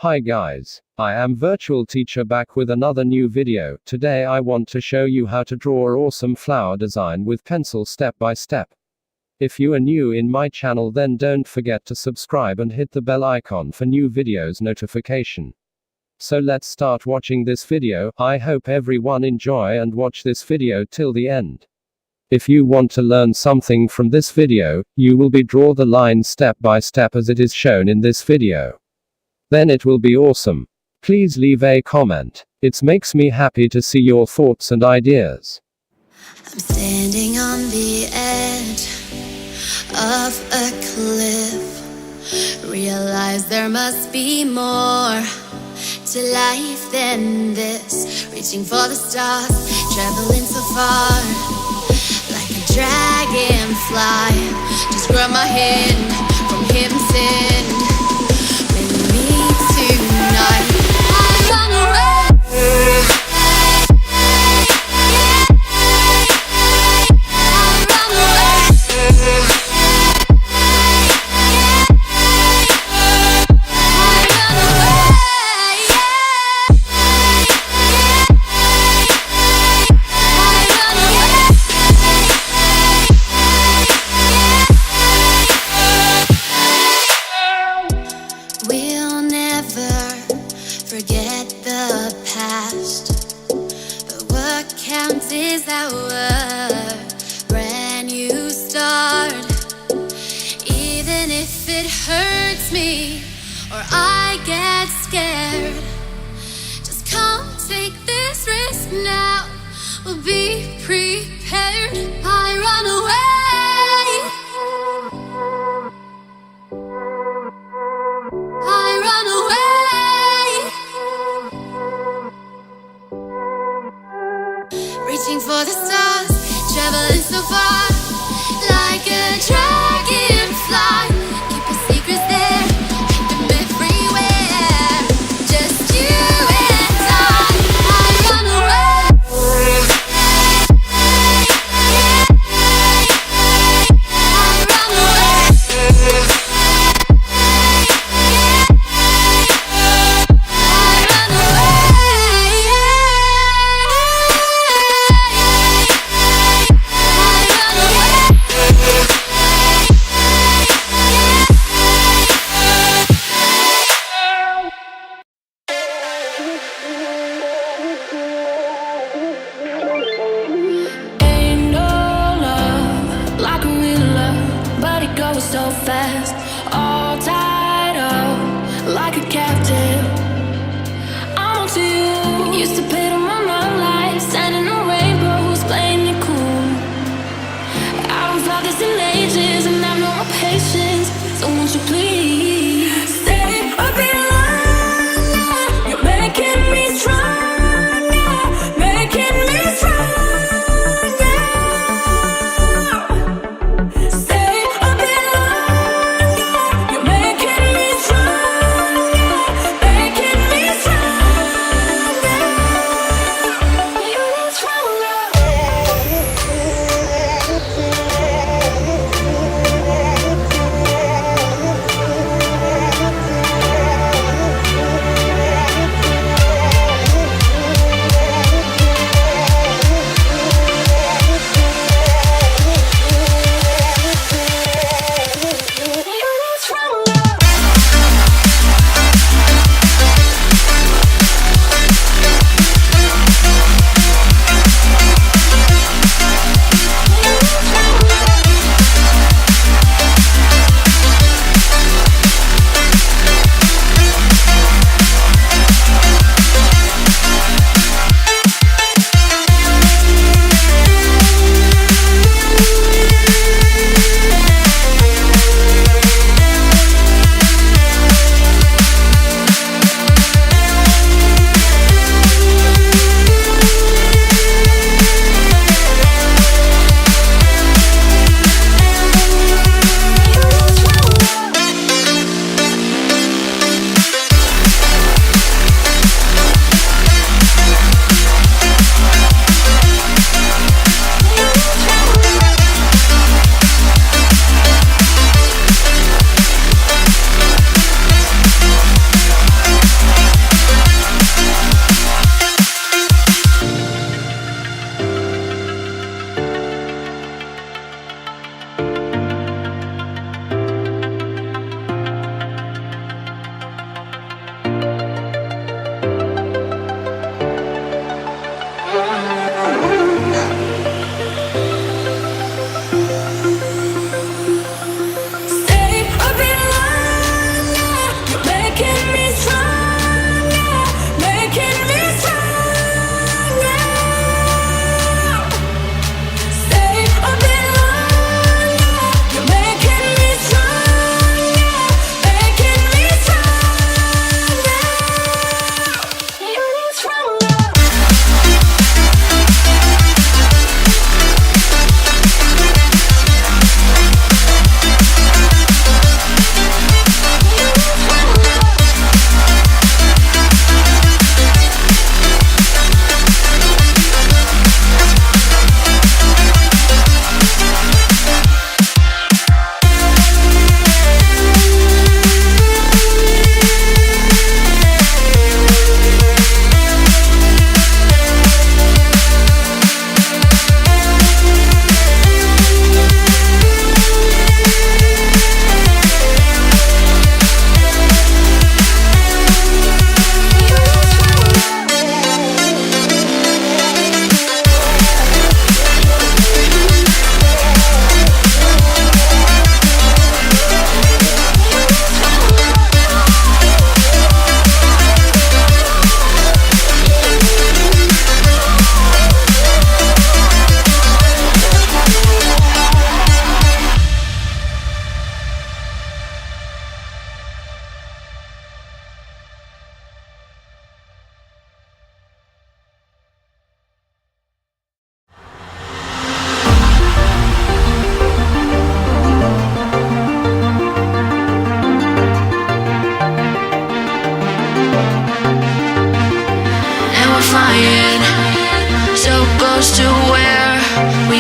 Hi guys, I am Virtual Teacher back with another new video. Today I want to show you how to draw an awesome flower design with pencil step by step. If you are new in my channel, then don't forget to subscribe and hit the bell icon for new videos notification. So let's start watching this video. I hope everyone enjoy and watch this video till the end. If you want to learn something from this video, you will draw the line step by step as it is shown in this video. Then it will be awesome. Please leave a comment. It makes me happy to see your thoughts and ideas. I'm standing on the edge of a cliff. Realize there must be more to life than this. Reaching for the stars, traveling so far, like a dragonfly. Just grab my hand from heaven's send. With me tonight, I run away. We'll never forget the past, but what counts is our brand new start. Even if it hurts me or I get scared, just come take this risk now. We'll be prepared. I run away. I run away. Reaching for the stars, traveling so far, like a dragonfly. Keep your secrets there, hide them everywhere. Just you and I run away. I run away.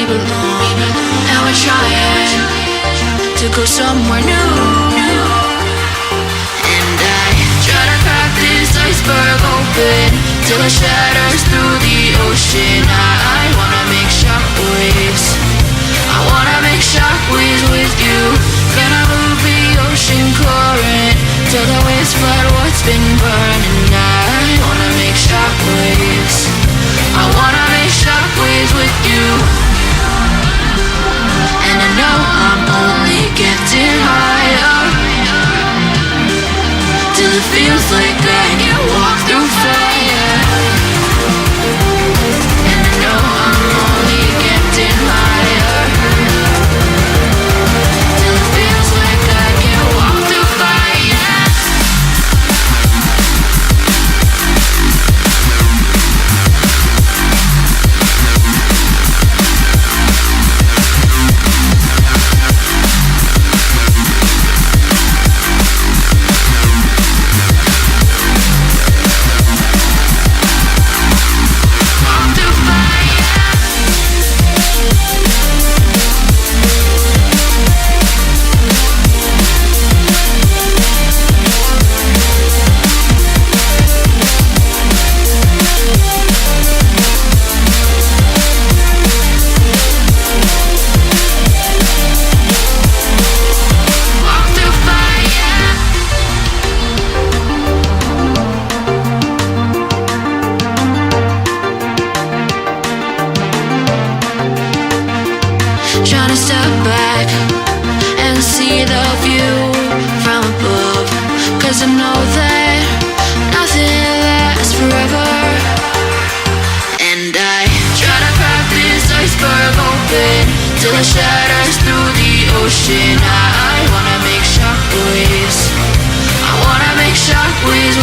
belong. And we're trying to go somewhere new. And I try to crack this iceberg open till it shatters through the ocean. I wanna make shockwaves. I wanna make shockwaves with you. Gonna move the ocean current till the waves flood what's been burning. I wanna make shockwaves. I wanna make shockwaves with you. And I know I'm only getting higher till it feels like I can walk through fire. And I know I'm only getting higher till it feels like I can walk through fire. Trying to step back and see the view from above, 'cause I know that nothing lasts forever. And I try to crack this iceberg open till it shatters through the ocean. I wanna make shockwaves. I wanna make shockwaves